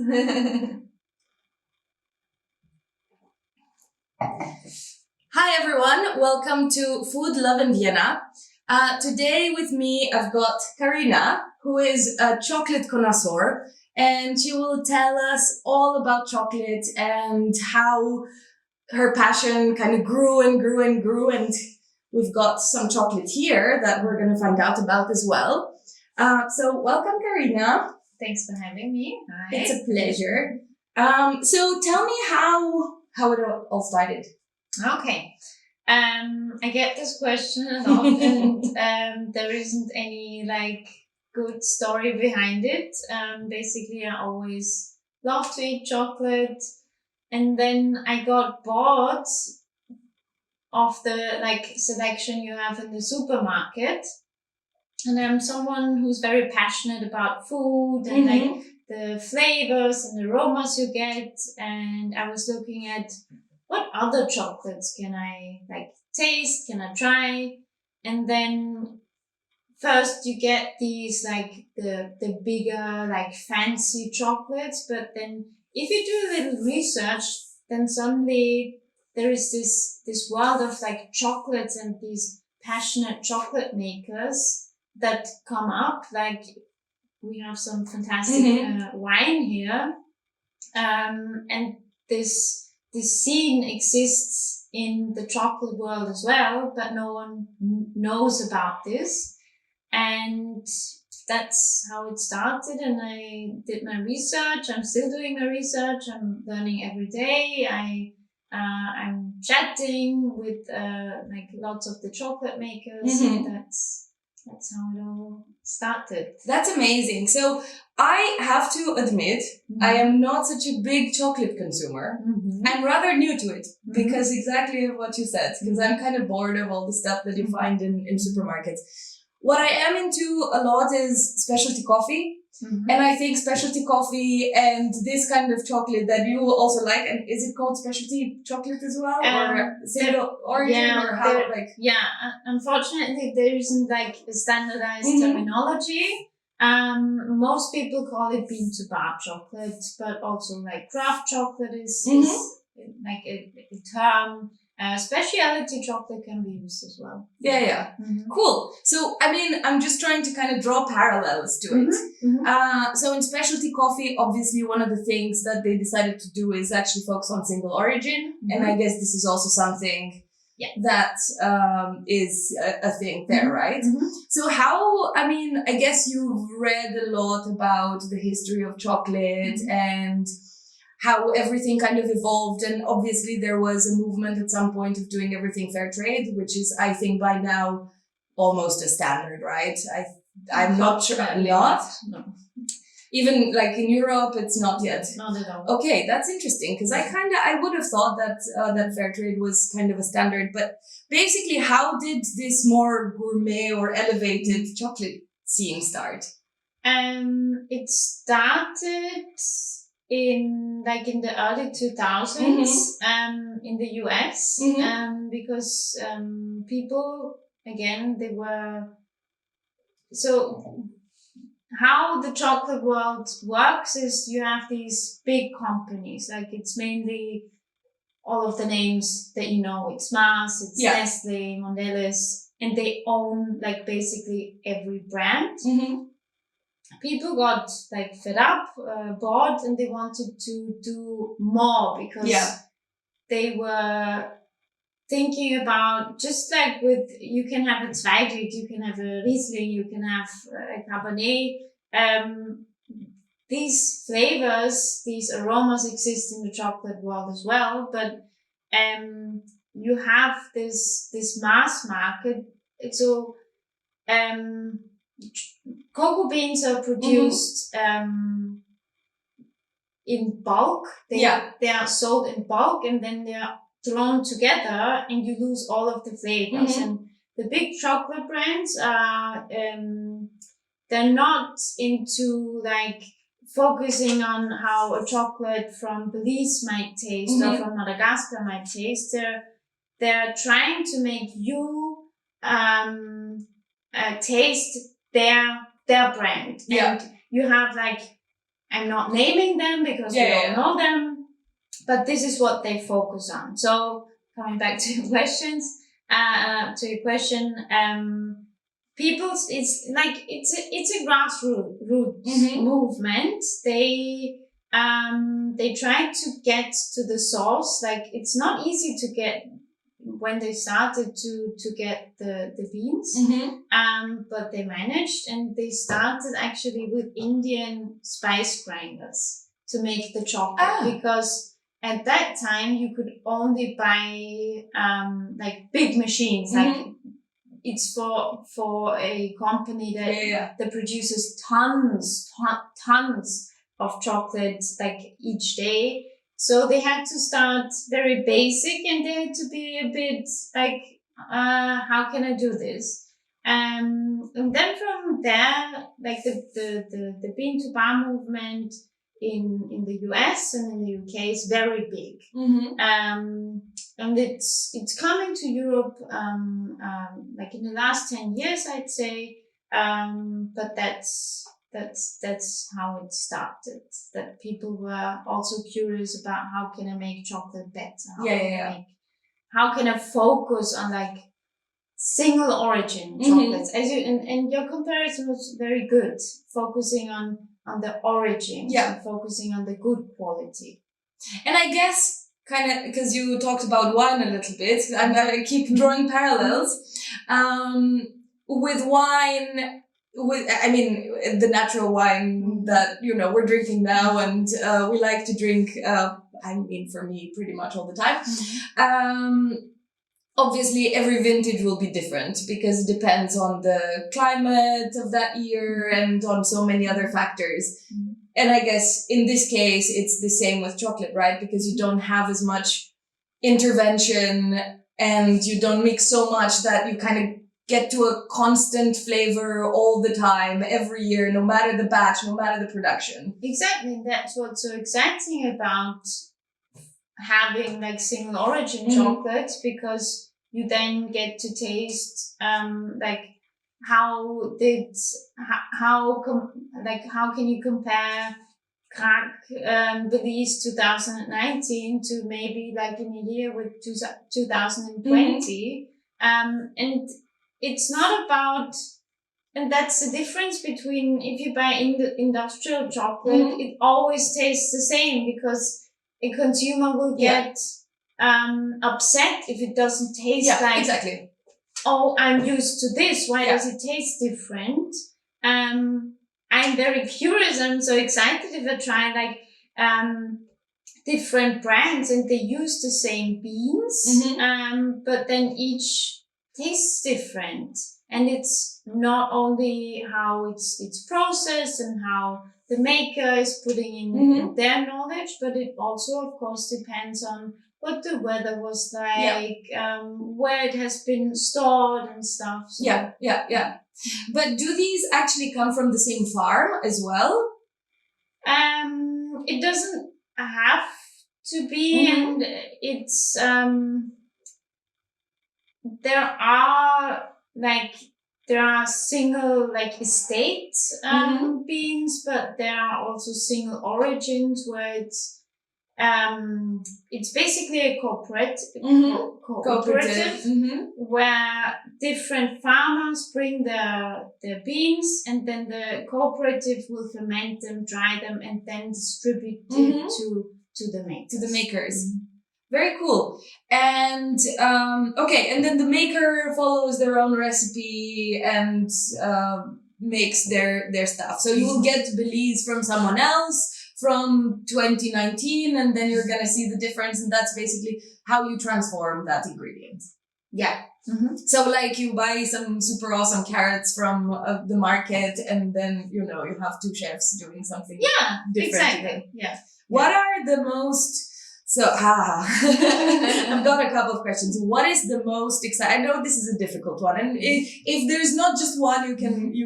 Hi everyone, welcome to Food Love in Vienna. Today with me I've got Carina, who is a chocolate connoisseur, and she will tell us all about chocolate and how her passion kind of grew and grew and grew, and we've got some chocolate here that we're going to find out about as well. So welcome, Carina. Thanks for having me. Hi. It's a pleasure. So tell me how it all started. Okay. I get this question a lot, and there isn't any good story behind it. Basically, I always loved to eat chocolate, and then I got bored of the selection you have in the supermarket. And I'm someone who's very passionate about food and the flavors and aromas you get. And I was looking at what other chocolates can I taste, can I try? And then first you get these the bigger fancy chocolates, but then if you do a little research, then suddenly there is this world of chocolates and these passionate chocolate makers that come up. Like we have some fantastic wine here, and this scene exists in the chocolate world as well, but no one knows about this. And that's how it started. And I did my research. I'm still doing my research. I'm learning every day. I'm chatting with lots of the chocolate makers. And that's how it all started. That's amazing. So I have to admit, I am not such a big chocolate consumer. I'm rather new to it because exactly what you said, because I'm kind of bored of all the stuff that you find in supermarkets. What I am into a lot is specialty coffee. And I think specialty coffee and this kind of chocolate that you also like, and is it called specialty chocolate as well? Or single origin or how unfortunately there isn't a standardized terminology. Most people call it bean to bar chocolate, but also craft chocolate is a term. Specialty chocolate can be used as well. Cool. So, I mean, I'm just trying to kind of draw parallels to it. So in specialty coffee, obviously one of the things that they decided to do is actually focus on single origin. And I guess this is also something that is a thing there, right? So I guess you've read a lot about the history of chocolate and how everything kind of evolved. And obviously there was a movement at some point of doing everything fair trade, which is, I think by now, almost a standard, right? I'm not sure. Not? No. Even in Europe, it's not yet. Not at all. Okay, that's interesting, because I would have thought that that fair trade was kind of a standard. But basically, how did this more gourmet or elevated chocolate scene start? It started in the early 2000s in the US because people, again, they were so how the chocolate world works is you have these big companies, it's mainly all of the names that you know. It's Mars, it's Nestle, Mondelez, and they own basically every brand. People got fed up, bored, and they wanted to do more because they were thinking about, just with, you can have a Zweigelt, you can have a Riesling, you can have a Cabernet. These flavors, these aromas exist in the chocolate world as well, but you have this mass market. So cocoa beans are produced in bulk. They are sold in bulk, and then they are thrown together, and you lose all of the flavors. And the big chocolate brands are they're not into focusing on how a chocolate from Belize might taste or from Madagascar might taste. They're trying to make you taste their brand. And you have I'm not naming them because we all know them, but this is what they focus on. So coming back to your questions, to your question, it's like it's a grassroots movement. They try to get to the source. Like it's not easy to get when they started to get the beans, but they managed, and they started actually with Indian spice grinders to make the chocolate because at that time you could only buy like big machines, like it's for a company that produces tons of chocolate like each day. So they had to start very basic, and they had to be a bit like, how can I do this? And then from there, like the bean to bar movement in the US and in the UK is very big. And it's coming to Europe like in the last 10 years, I'd say. But that's how it started. That people were also curious about how can I make chocolate better? How can I focus on like single origin chocolates? As you and your comparison was very good, focusing on the origin, and focusing on the good quality. And I guess kind of because you talked about wine a little bit, I'm gonna keep drawing parallels with wine. I mean, the natural wine that, we're drinking now and we like to drink, I mean, for me, pretty much all the time. Obviously, every vintage will be different because it depends on the climate of that year and on so many other factors. And I guess in this case, it's the same with chocolate, right? Because you don't have as much intervention and you don't mix so much that you kind of get to a constant flavor all the time, every year, no matter the batch, no matter the production. Exactly. That's what's so exciting about having like single origin chocolates, because you then get to taste like how can you compare Crack Belize 2019 to maybe like in a year with 2020. And it's not about, and that's the difference between if you buy industrial chocolate, it always tastes the same because a consumer will get upset if it doesn't taste like, exactly. Oh, I'm used to this. Why does it taste different? I'm very curious. I'm so excited if I try like different brands and they use the same beans, but then each tastes different. And it's not only how it's processed and how the maker is putting in their knowledge, but it also, of course, depends on what the weather was like, where it has been stored and stuff. So. Yeah. But do these actually come from the same farm as well? It doesn't have to be, and it's there are single like estate beans, but there are also single origins where it's basically a cooperative where different farmers bring their beans, and then the cooperative will ferment them, dry them, and then distribute it to the makers. Very cool. And okay, and then the maker follows their own recipe and makes their stuff. So you'll get Belize from someone else from 2019, and then you're gonna see the difference, and that's basically how you transform that ingredient. Yeah. So like you buy some super awesome carrots from the market, and then you have two chefs doing something different. Exactly. Yeah. What are the most I've got a couple of questions. What is the most exciting? I know this is a difficult one, and if there's not just one, you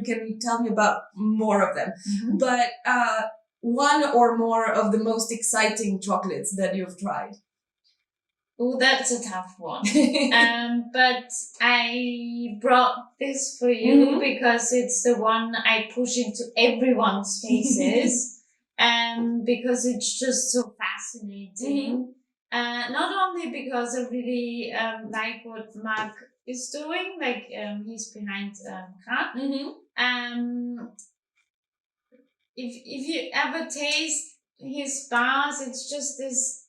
can tell me about more of them. But one or more of the most exciting chocolates that you've tried. Oh, that's a tough one. But I brought this for you because it's the one I push into everyone's faces. because it's just so fascinating. Not only because I really like what Mark is doing, like he's behind Cartl. If you ever taste his bars, it's just this,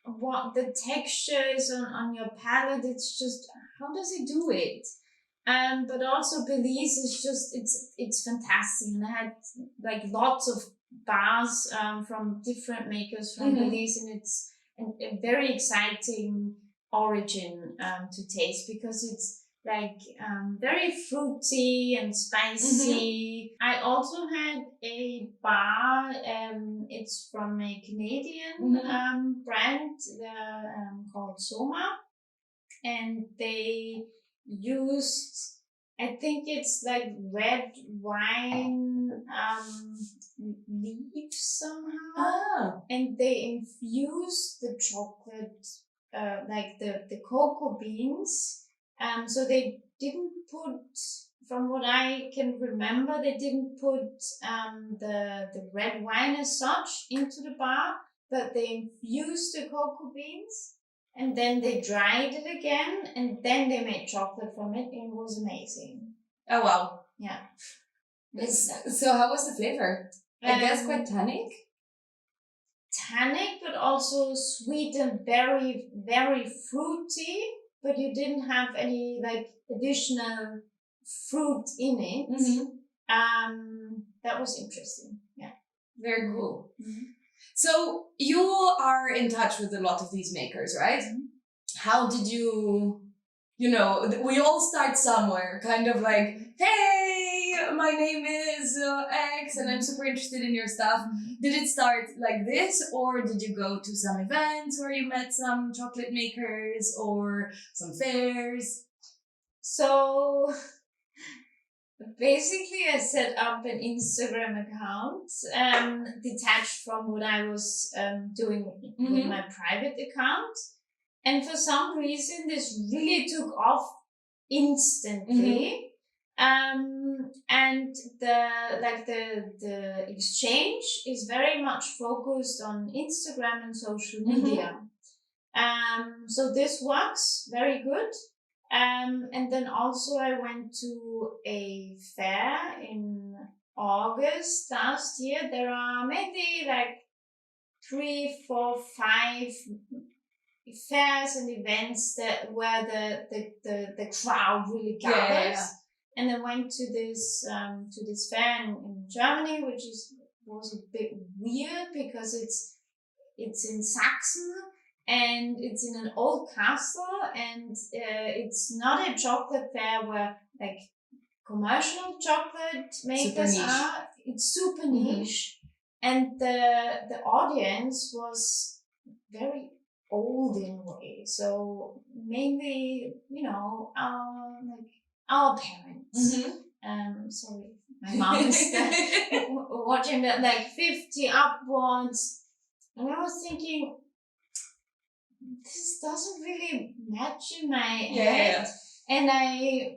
what the texture is on your palate. It's just, how does he do it? But also Belize is just, it's fantastic. And I had like lots of bars from different makers from Belize, and it's a very exciting origin to taste, because it's like very fruity and spicy. I also had a bar, it's from a Canadian brand, called Soma, and they used, I think it's like red wine leaves somehow, and they infused the chocolate, like the cocoa beans. So they didn't put, from what I can remember, they didn't put the red wine as such into the bar, but they infused the cocoa beans, and then they dried it again, and then they made chocolate from it, and it was amazing. Oh, wow. Yeah. So how was the flavor? I guess quite tannic? Tannic, but also sweet and very, very fruity, but you didn't have any like additional fruit in it. That was interesting. Yeah. Very cool. So you are in touch with a lot of these makers, right? How did you know, we all start somewhere, kind of like, hey, my name is X and I'm super interested in your stuff. Did it start like this, or did you go to some events where you met some chocolate makers or some fairs? So basically, I set up an Instagram account, detached from what I was doing with my private account. And for some reason, this really took off instantly. And the exchange is very much focused on Instagram and social media. So this works very good. And then also I went to a fair in August last year. There are maybe like 3, 4, 5 fairs and events where the crowd really gathers. And I went to this fair in Germany, which was a bit weird because it's in Saxon, and it's in an old castle, and it's not a chocolate fair where like commercial chocolate makers are. It's super niche, and the audience was very old in a way. So mainly, our parents. Sorry, my mom is watching that, like 50 upwards. And I was thinking, this doesn't really match in my head. And I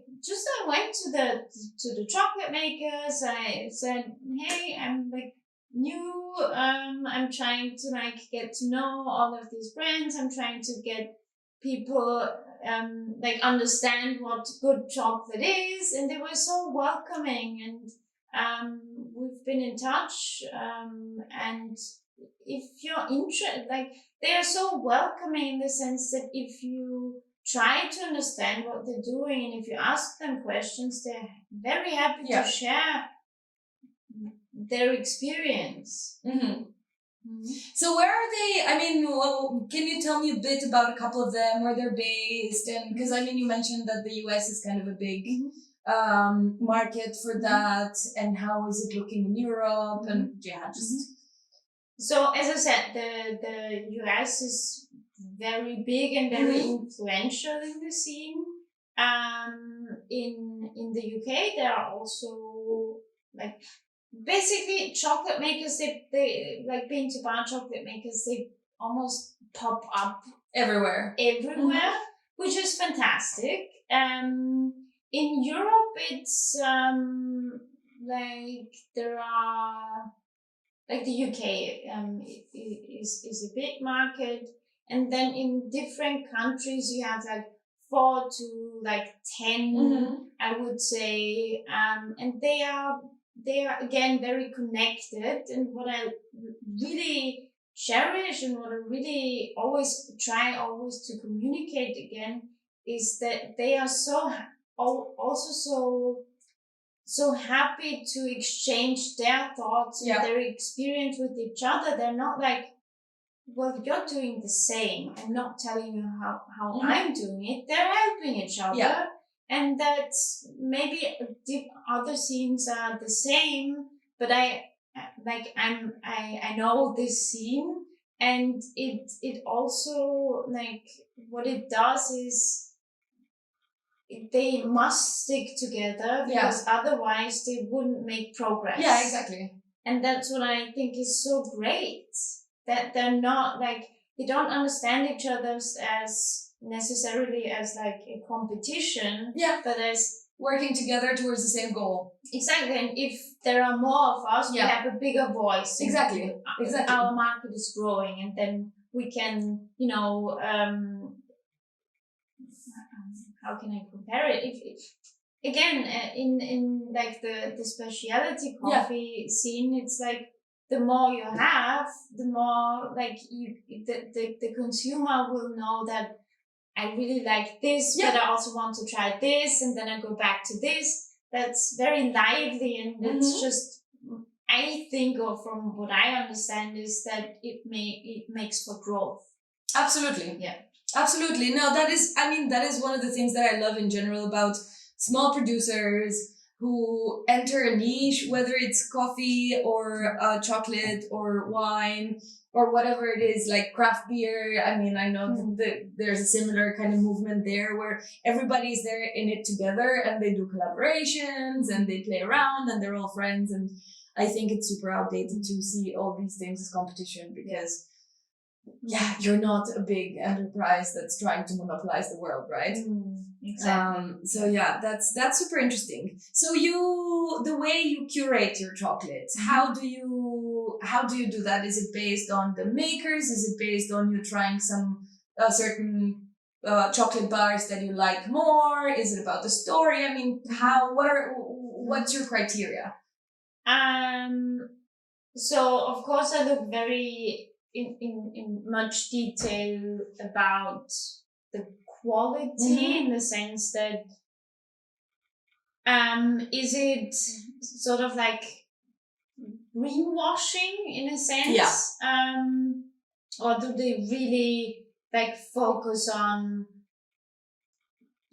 went to the chocolate makers. I said, hey, I'm like new. I'm trying to like get to know all of these brands. I'm trying to get people like understand what good chocolate is. And they were so welcoming, and we've been in touch. And if you're interested, like, they are so welcoming in the sense that if you try to understand what they're doing, and if you ask them questions, they're very happy to share their experience. So where are they? I mean, can you tell me a bit about a couple of them, where they're based? And because I mean, you mentioned that the US is kind of a big market for that, and how is it looking in Europe? And just. So as I said, the US is very big and very influential in the scene. In the UK, there are also like basically chocolate makers. They like, being to bar chocolate makers. They almost pop up everywhere, which is fantastic. In Europe, it's like there are like the UK is a big market, and then in different countries you have like 4 to like 10, I would say, and they are again very connected. And what I really cherish and what I really always try to communicate again is that they are also so happy to exchange their thoughts and their experience with each other. They're not like, well, you're doing the same. I'm not telling you how I'm doing it. They're helping each other. Yeah. And that's maybe other scenes are the same, but I know this scene, and it also, like, what it does is they must stick together, because otherwise they wouldn't make progress. Yeah, exactly. And that's what I think is so great, that they're not like, they don't understand each other as necessarily as like a competition, but as working together towards the same goal. Exactly. And if there are more of us, we have a bigger voice. Exactly. Our market is growing, and then we can, how can I compare it? If again, in like the specialty coffee scene, it's like the more you have, the more like the consumer will know that I really like this, but I also want to try this, and then I go back to this. That's very lively, and it's just, I think, or from what I understand, is that it makes for growth. Absolutely. Yeah. Absolutely. No, that is one of the things that I love in general about small producers who enter a niche, whether it's coffee or chocolate or wine or whatever it is, like craft beer. I mean, I know there's a similar kind of movement there where everybody's there in it together, and they do collaborations and they play around and they're all friends. And I think it's super outdated to see all these things as competition, because you're not a big enterprise that's trying to monopolize the world, right? Exactly. So that's super interesting. So the way you curate your chocolate, how do you do that? Is it based on the makers? Is it based on you trying some certain chocolate bars that you like more? Is it about the story? I mean, what's your criteria? So of course I look very in much detail about the quality, in the sense that is it sort of like greenwashing in a sense, or do they really like focus on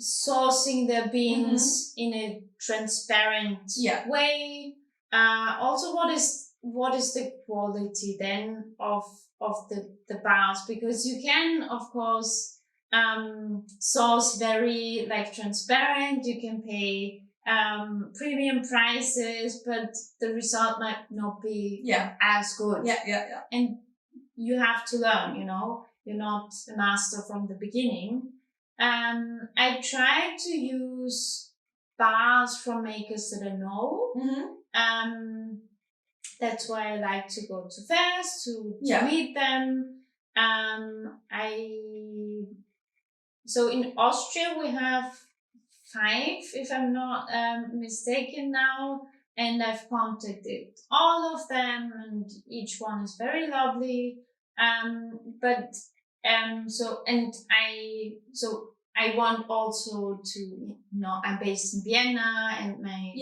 sourcing their beans in a transparent way? Also, what is the quality then of the bars? Because you can, of course, source very like transparent. You can pay premium prices, but the result might not be as good. And you have to learn. You're not a master from the beginning. I try to use bars from makers that I know. That's why I like to go to fairs to meet them. So in Austria we have 5, if I'm not mistaken now, and I've contacted all of them, and each one is very lovely. I want also to, I'm based in Vienna, and my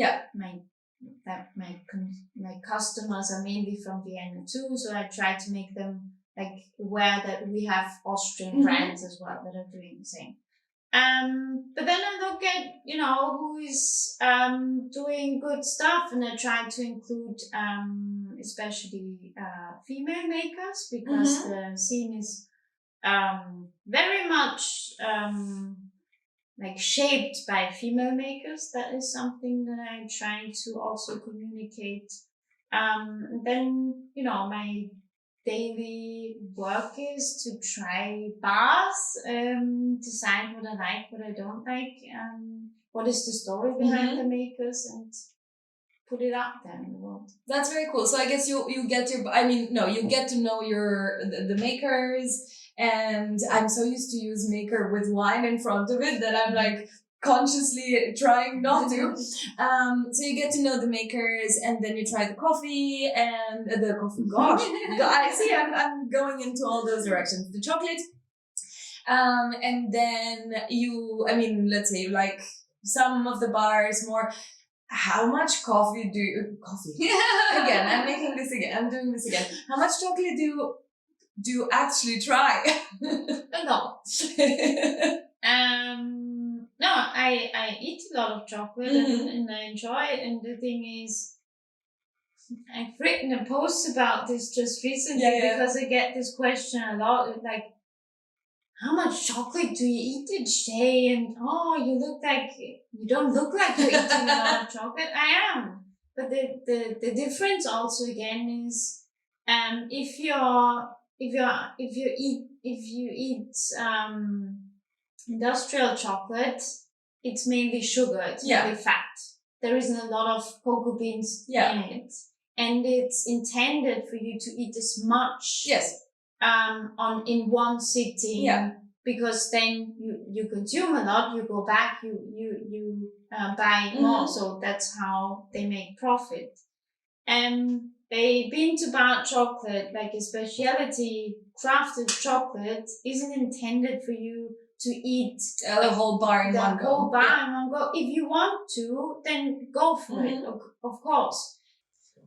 customers are mainly from Vienna too, so I try to make them like aware that we have Austrian brands as well that are doing the same. But then I look at who is doing good stuff, and I try to include especially female makers, because the scene is very much like shaped by female makers. That is something that I'm trying to also communicate. Then my daily work is to try bars, decide what I like, what I don't like, what is the story behind the makers, and put it out there in the world. That's very cool. So I guess you get you get to know the makers, and I'm so used to use maker with wine in front of it that I'm like consciously trying not to. So you get to know the makers, and then you try the coffee and the coffee. Gosh, I see. I'm going into all those directions. The chocolate, and then let's say like some of the bars more. How much coffee? Again, I'm making this again. I'm doing this again. How much chocolate do you actually try? A lot. No, I eat a lot of chocolate and I enjoy it. And the thing is, I've written a post about this just recently because I get this question a lot. Like, how much chocolate do you eat each day? And you don't look like you're eating a lot of chocolate. I am. But the difference also again is, if you eat industrial chocolate, it's mainly sugar, it's mainly fat. There isn't a lot of cocoa beans in it. And it's intended for you to eat as much in one sitting, because then you consume a lot, you go back, you buy more. So that's how they make profit. And a bean-to-bar chocolate, like a specialty crafted chocolate, isn't intended for you to eat the whole bar in one go. The whole bar in one go. If you want to, then go for it, of course.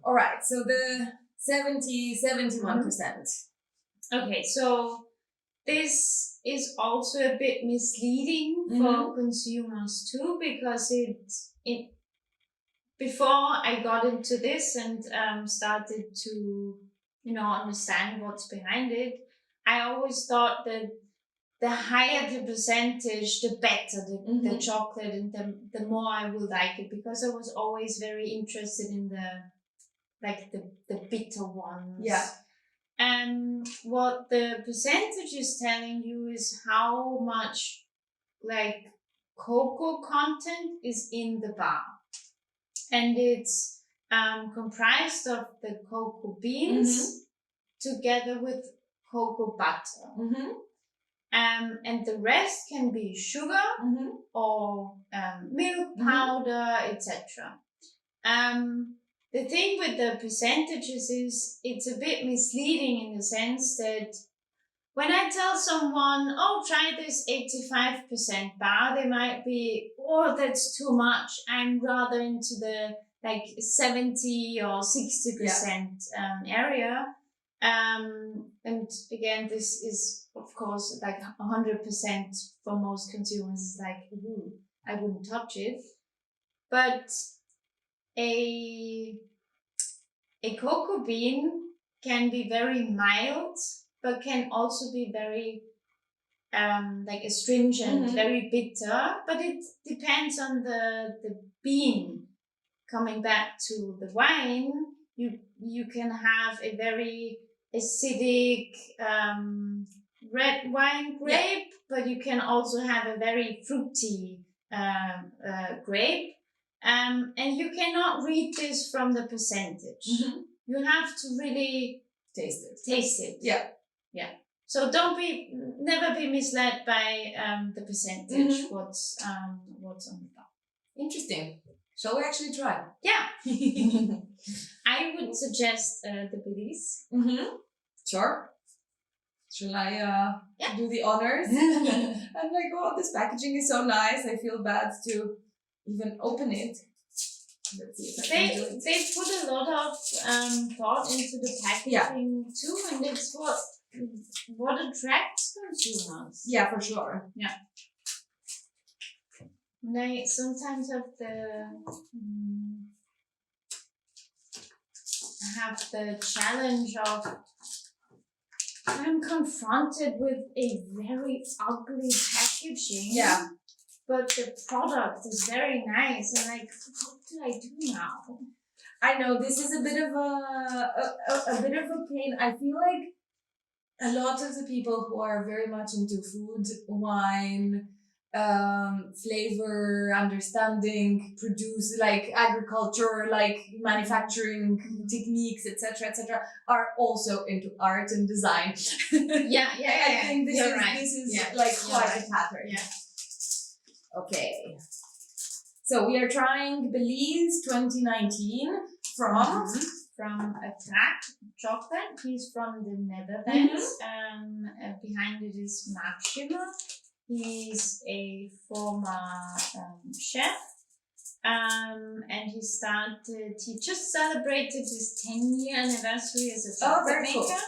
All right, so the 71%. Okay, so this is also a bit misleading for consumers too, because it before I got into this and started to understand what's behind it, I always thought that the higher the percentage, the better the chocolate, and the more I will like it, because I was always very interested in the bitter ones. Yeah. And what the percentage is telling you is how much cocoa content is in the bar. And it's comprised of the cocoa beans together with cocoa butter. And the rest can be sugar or milk powder, etc. The thing with the percentages is it's a bit misleading in the sense that when I tell someone, oh, try this 85% bar, they might be, oh, that's too much. I'm rather into the 70 or 60% area. And again, this is, of course, 100% for most consumers is ooh, I wouldn't touch it. But a cocoa bean can be very mild, but can also be very astringent, very bitter. But it depends on the bean. Coming back to the wine, you can have a very acidic red wine grape, but you can also have a very fruity grape. And you cannot read this from the percentage. You have to really taste it. Yeah. So never be misled by the percentage. What's on the bar. Interesting. Shall we actually try? Yeah. I would suggest the Belize. Sure. Shall I do the honors? I'm like, oh, this packaging is so nice. I feel bad to even open it. Let's see if I can do it. They put a lot of thought into the packaging too, and it's what attracts consumers. Yeah, for sure. Yeah. They sometimes have the challenge of, I'm confronted with a very ugly packaging. Yeah. But the product is very nice, and what do I do now? I know this is a bit of a pain. I feel like a lot of the people who are very much into food, wine, flavor, understanding, produce, like agriculture, like manufacturing techniques, etc., are also into art and design. I think this is like quite a pattern. Yeah. Okay. So we are trying Belize 2019 from Attack Chocolate. He's from the Netherlands. Behind it is Maxima. He's a former chef. And he just celebrated his 10-year anniversary as a chocolate maker. Cool.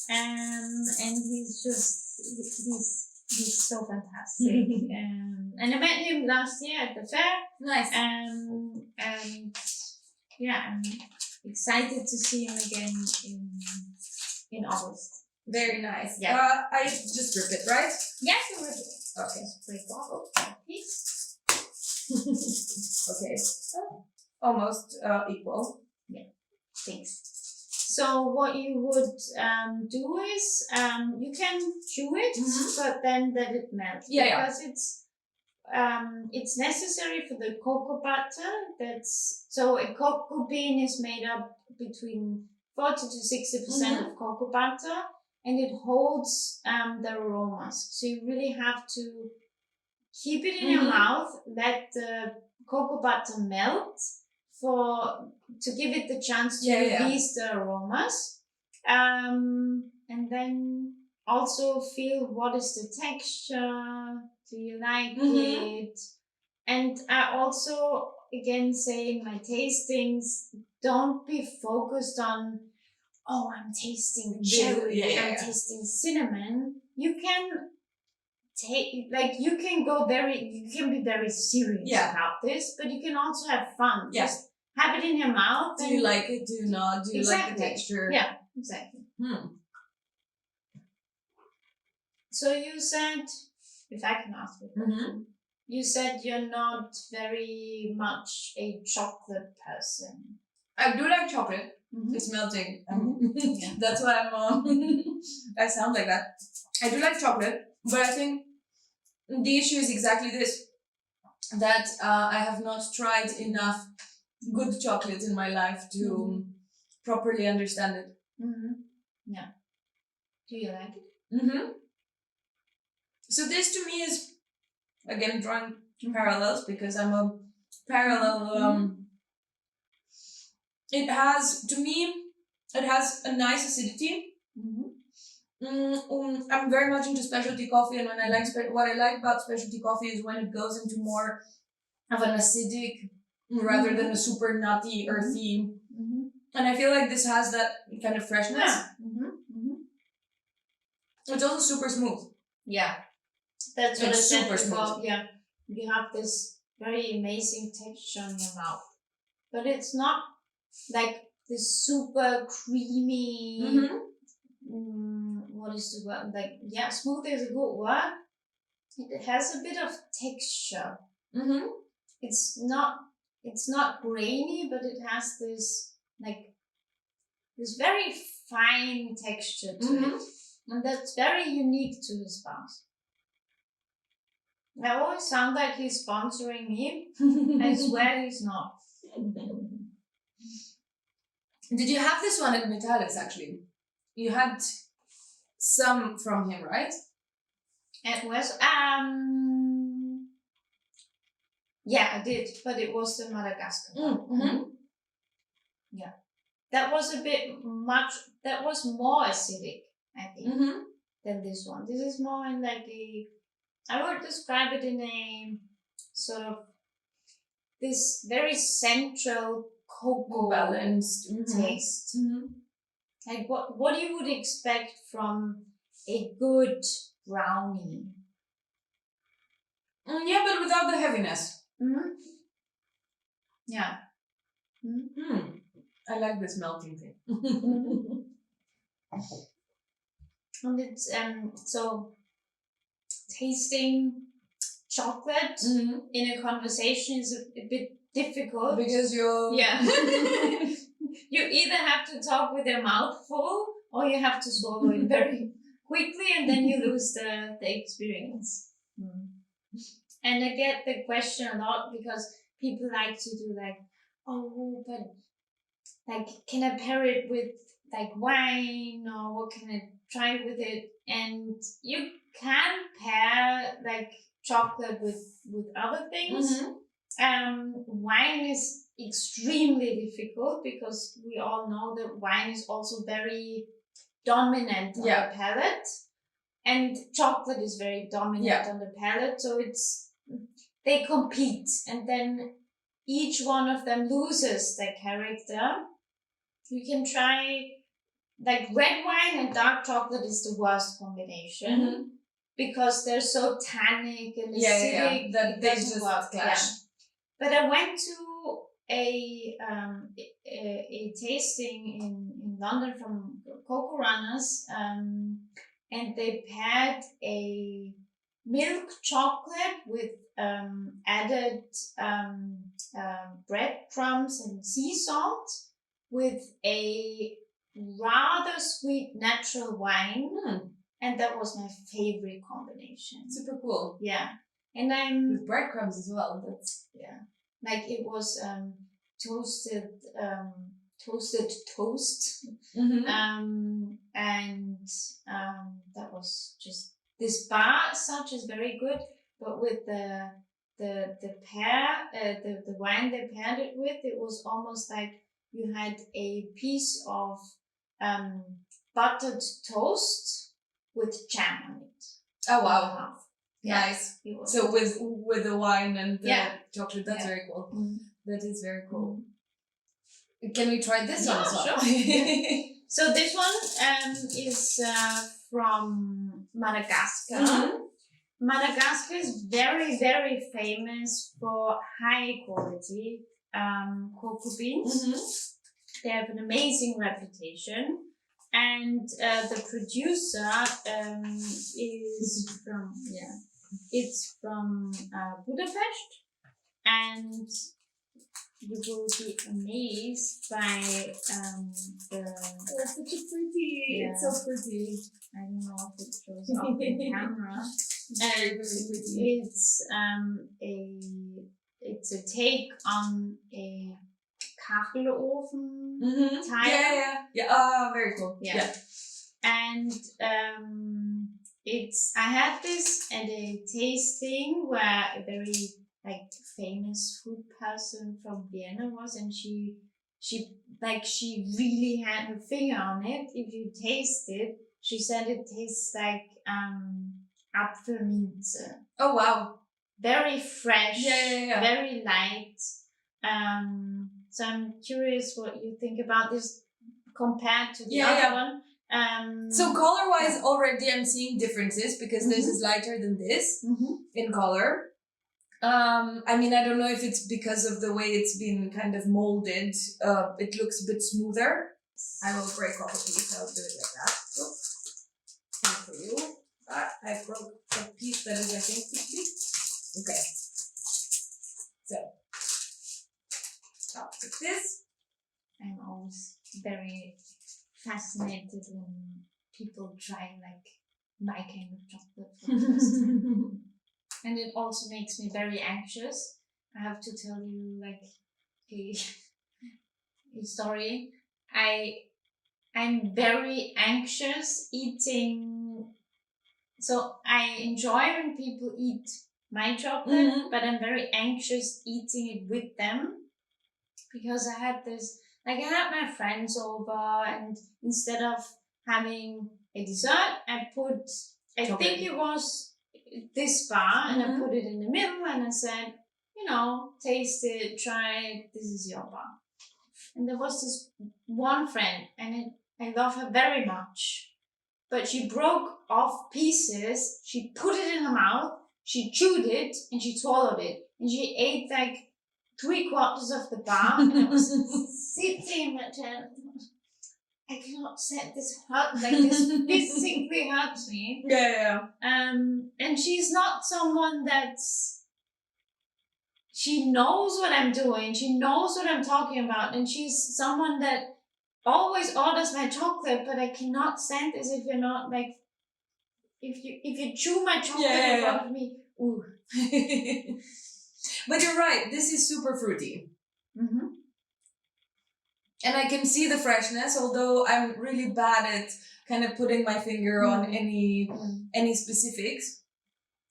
And he's so fantastic. And I met him last year at the fair. Nice. And I'm excited to see him again in August. Very nice. Yeah. I just rip it, right? Yes, you rip it. Okay. Just break off a piece. Okay. Almost equal. Yeah. Thanks. So what you would do is you can chew it, but then let it melt. Because it's necessary for the cocoa butter. So a cocoa bean is made up between 40 to 60% of cocoa butter, and it holds the aromas. So you really have to keep it in your mouth, let the cocoa butter melt to give it the chance to release the aromas. And then also feel what is the texture, do you like it? And I also, again, say in my tastings, don't be focused on, I'm tasting cherry, I'm tasting cinnamon. You can you can be very serious about this, but you can also have fun. Just have it in your mouth. Do you like it? Do you not? Do you like the texture? Yeah, exactly. So you said, if I can ask you, you said you're not very much a chocolate person. I do like chocolate. It's melting. That's why I sound like that. I do like chocolate, but I think the issue is exactly this, that I have not tried enough good chocolate in my life to properly understand it. Yeah. Do you like it? So this to me is, again, drawing parallels because I'm a parallel. It has a nice acidity. I'm very much into specialty coffee, and when I like what I like about specialty coffee is when it goes into more of an acidic rather than a super nutty, earthy. And I feel like this has that kind of freshness. It's also super smooth. Yeah, that's what it's super smooth. Yeah, you have this very amazing texture in your mouth, but it's not like this super creamy. What is the word? Smooth is a good word. It has a bit of texture. It's not grainy, but it has this very fine texture to it, and that's very unique to his bars. I always sound like he's sponsoring me. I swear he's not. Did you have this one at Metalis, actually? You had some from him, right? It was I did, but it was the Madagascar one. Yeah, that was that was more acidic, I think, than this one. This is more in I would describe it in a sort of this very central cocoa balanced taste. Like what you would expect from a good brownie. Yeah, but without the heaviness. Yeah. I like this melting thing. And it's so tasting chocolate in a conversation is a bit difficult because you you either have to talk with your mouth full or you have to swallow it very quickly, and then you lose the experience. And I get the question a lot because people like to do like, oh, but like, can I pair it with like wine, or what can I try with it? And you can pair like chocolate with other things. Wine is extremely difficult because we all know that wine is also very dominant on the palate, and chocolate is very dominant on the palate. So they compete, and then each one of them loses their character. You can try, like, red wine and dark chocolate is the worst combination because they're so tannic and acidic. That they just clash. Yeah. But I went to a tasting in London from Cocoa Runners, and they paired a milk chocolate with added breadcrumbs and sea salt with a rather sweet natural wine. And that was my favorite combination. Super cool. Yeah. And with breadcrumbs as well. That's like it was toasted toast. And that was just, this bar as such is very good, but with the wine they paired it with, it was almost like you had a piece of buttered toast with jam on it. Oh wow. Yeah. Nice. So with the wine and the chocolate, that's very cool. That is very cool. Can we try this one as well? Sure. So this one is from Madagascar. Madagascar is very, very famous for high quality cocoa beans. They have an amazing reputation. And the producer is from it's from Budapest, and you will be amazed by It's such a pretty. It's so pretty. I don't know if it shows up in camera. Very, very pretty. It's a take on a Kachelofen tile. Yeah. Very cool. Yeah. And I had this at a tasting where a very famous food person from Vienna was, and she really had her finger on it. If you taste it, she said it tastes like Apfelminze. Oh wow. Very fresh. Yeah. Very light. So I'm curious what you think about this compared to the other one. So color-wise, already I'm seeing differences because this is lighter than this in color. I mean, I don't know if it's because of the way it's been kind of molded. It looks a bit smoother. I will break off a piece. I'll do it like that. And for you, I broke a piece that is, I think, too big. Okay. So, stop with this. I'm always very fascinated when people try my kind of chocolate for the first time. And it also makes me very anxious. I have to tell you a story. I'm very anxious eating. So I enjoy when people eat my chocolate, but I'm very anxious eating it with them because I had my friends over, and instead of having a dessert, I think it was this bar, and I put it in the middle, and I said, taste it, try it, this is your bar. And there was this one friend, and I love her very much, but she broke off pieces, she put it in her mouth, she chewed it, and she swallowed it, and she ate 3/4 of the bar, and I was sitting in my chair. I cannot say this hurt, this physically hurts me. Yeah. And she's not someone she knows what I'm doing, she knows what I'm talking about, and she's someone that always orders my chocolate, but I cannot stand this if you're not if you chew my chocolate in front of me, Ooh. But you're right. This is super fruity. Mm-hmm. And I can see the freshness, although I'm really bad at kind of putting my finger on any specifics.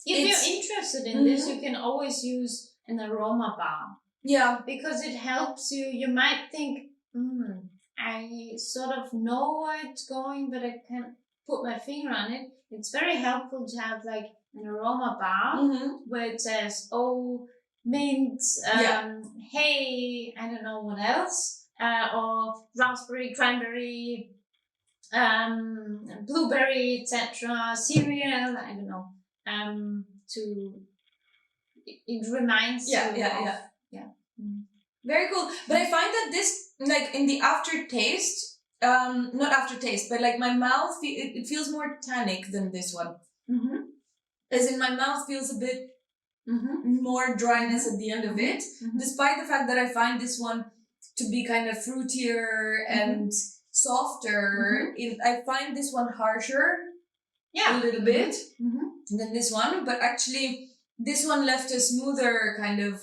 If you're interested in this, you can always use an aroma bar. Yeah. Because it helps you. You might think, I sort of know where it's going, but I can't put my finger on it. It's very helpful to have like an aroma bar where it says, oh, mint, hey, I don't know what else, or raspberry, cranberry, blueberry, etc., cereal, I don't know, it reminds you of, Very cool. But I find that this, like in the aftertaste, not aftertaste, but like my mouth, it feels more tannic than this one. As in my mouth feels a bit more dryness at the end of it, despite the fact that I find this one to be kind of fruitier and softer. I find this one harsher a little bit than this one, but actually this one left a smoother kind of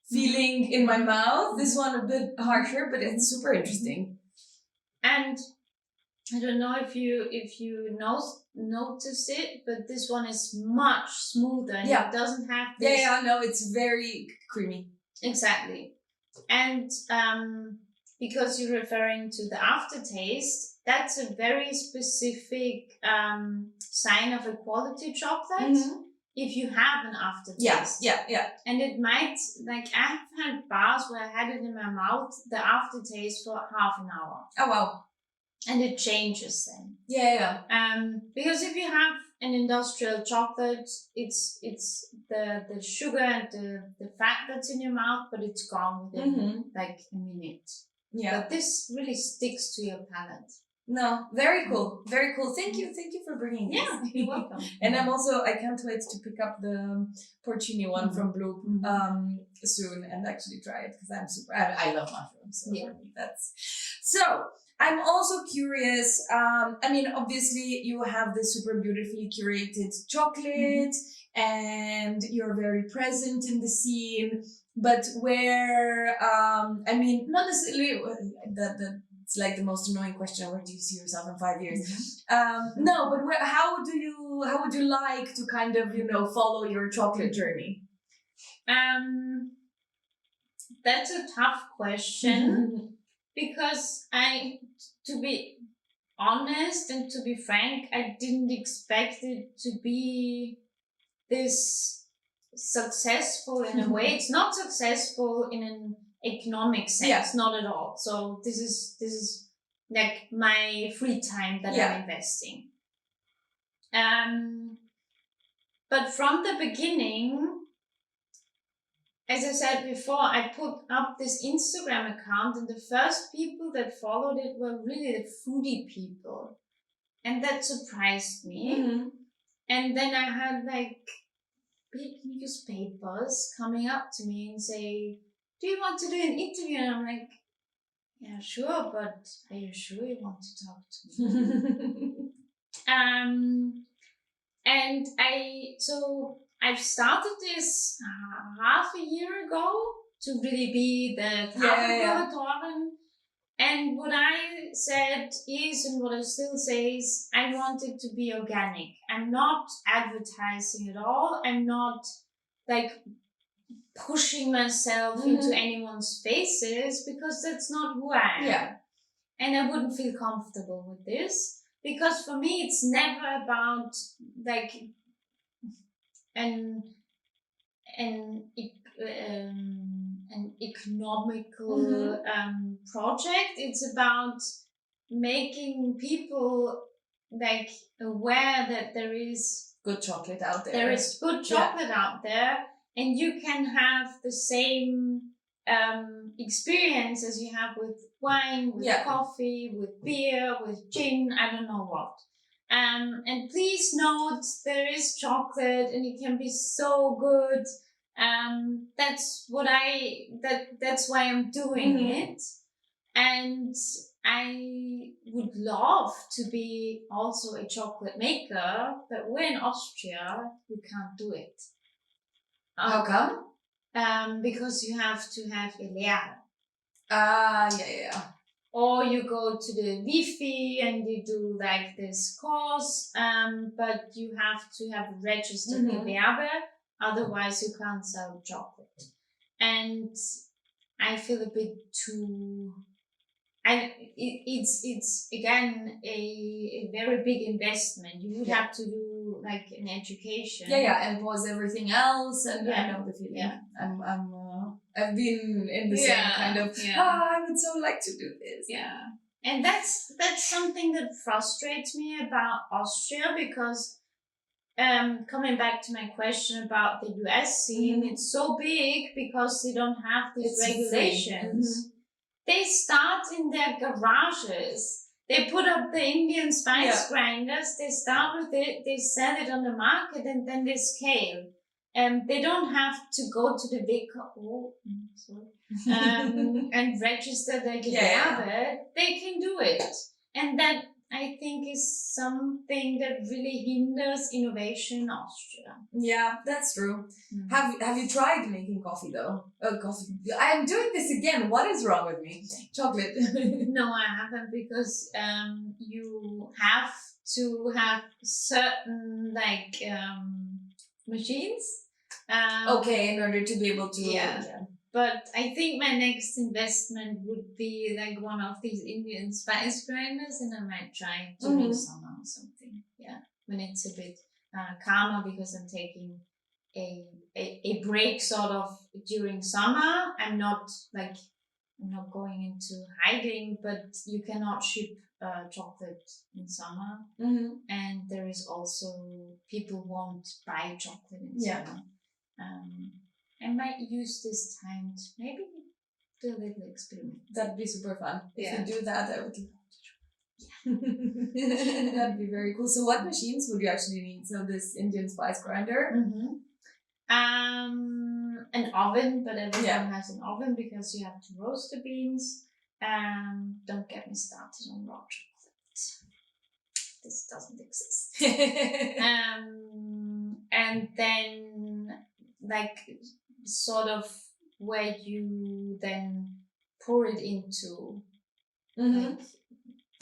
feeling in my mouth. This one a bit harsher, but it's super interesting. And I don't know if you notice it, but this one is much smoother. And it doesn't have this. No, it's very creamy. Exactly. And because you're referring to the aftertaste, that's a very specific sign of a quality chocolate. If you have an aftertaste. Yeah. And it might, like, I've had bars where I had it in my mouth, the aftertaste for half an hour. Oh, wow. And it changes then. Yeah. Because if you have an industrial chocolate, it's the sugar and the fat that's in your mouth, but it's gone within like a minute. Yeah. But this really sticks to your palate. No, very cool. Very cool. Thank you for bringing this. Yeah, you're welcome. And I can't wait to pick up the porcini one from Blue soon and actually try it because I love mushrooms. So for me, that's so. I'm also curious. I mean, obviously, you have this super beautifully curated chocolate, and you're very present in the scene. But where, I mean, not necessarily it's like the most annoying question. Where do you see yourself in 5 years? No, but how would you like to kind of, follow your chocolate journey? That's a tough question because to be honest and to be frank, I didn't expect it to be this successful in a way. It's not successful in an economic sense, not at all. So this is like my free time that I'm investing. But from the beginning, as I said before, I put up this Instagram account, and the first people that followed it were really the foodie people, and that surprised me. And then I had like big newspapers coming up to me and say, do you want to do an interview? And I'm like, yeah, sure, but are you sure you want to talk to me? And I've started this half a year ago to really be the Tafelkuratorin. And what I said is, and what I still say is, I want it to be organic. I'm not advertising at all. I'm not like pushing myself into anyone's faces because that's not who I am. Yeah. And I wouldn't feel comfortable with this because for me, it's never about like an economical project. It's about making people like aware that there is good chocolate out there. There is good chocolate out there, and you can have the same experience as you have with wine, with coffee, with beer, with gin, I don't know what. And please note, there is chocolate and it can be so good. That's why I'm doing it. And I would love to be also a chocolate maker, but we're in Austria, we can't do it. How come? Because you have to have a Lehre. Yeah. Or you go to the Wi-Fi and you do like this course, but you have to have registered Gewerbe, otherwise you can't sell chocolate. And I feel a bit too. It's again a very big investment. You would have to do like an education. And pause everything else, and I know the feeling. Yeah. I've been in the same kind of. I would so like to do this. Yeah, and that's something that frustrates me about Austria, because coming back to my question about the US scene, it's so big because they don't have these regulations. They start in their garages. They put up the Indian spice grinders. They start with it. They sell it on the market, and then they scale. They don't have to go to the big and register their Gewerbe. They can do it, and that, I think, is something that really hinders innovation in Austria. Yeah, that's true. Have you tried making coffee though? Coffee. I am doing this again. What is wrong with me? Chocolate. No, I haven't, because you have to have certain machines. In order to be able to. Yeah. But I think my next investment would be like one of these Indian spice grinders, and I might try during summer or something. Yeah, when it's a bit calmer, because I'm taking a break sort of during summer. I'm not going into hiding, but you cannot ship chocolate in summer, and there is also people won't buy chocolate in summer. I might use this time to maybe do a little experiment. That'd be super fun. If you do that, I would love to try. That'd be very cool. So what machines would you actually need? So this Indian spice grinder? An oven, but everyone has an oven because you have to roast the beans. Don't get me started on raw chocolate. This doesn't exist. And then sort of where you then pour it into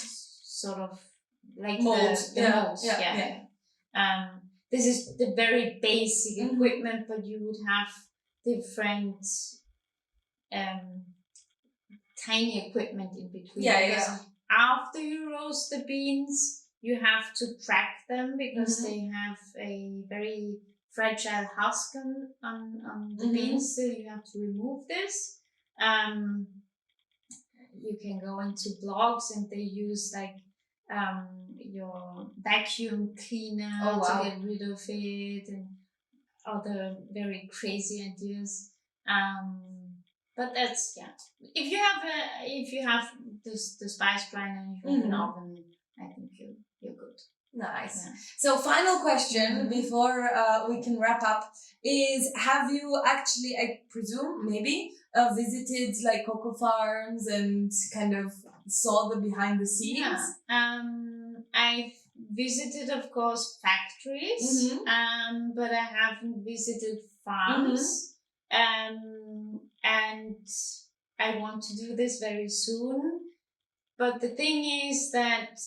sort of like mold. the mold. This is the very basic equipment, but you would have different tiny equipment in between. After you roast the beans, you have to crack them, because they have a very fragile husk on the beans, so you have to remove this. You can go into blogs, and they use your vacuum cleaner to get rid of it, and other very crazy ideas. But that's If you have the spice grinder and you have an oven, I think you're good. Nice. So final question before we can wrap up is, have you actually, I presume, maybe visited like cocoa farms and kind of saw the behind the scenes? I've visited, of course, factories, but I haven't visited farms. And I want to do this very soon. But the thing is that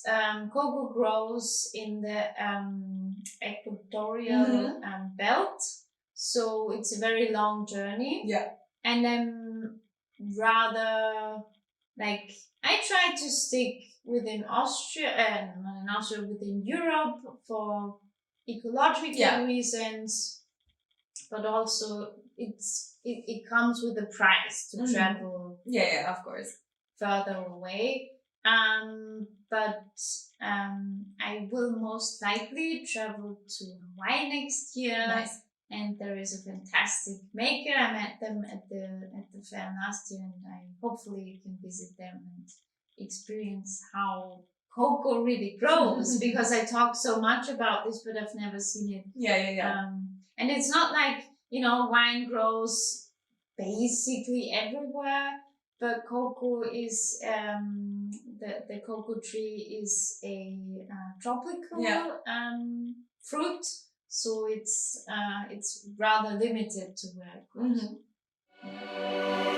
cocoa grows in the equatorial belt, so it's a very long journey. Yeah. And I'm rather I try to stick within Austria, not in Austria, within Europe for ecological reasons, but also it comes with a price to travel. Yeah, of course. Further away. But I will most likely travel to Hawaii next year. Nice. And there is a fantastic maker. I met them at the fair last year, and I hopefully can visit them and experience how cocoa really grows, because I talk so much about this, but I've never seen it. Yeah. And it's not like, wine grows basically everywhere, but cocoa is the cocoa tree is a tropical fruit. so it's rather limited to where it goes. Mm-hmm.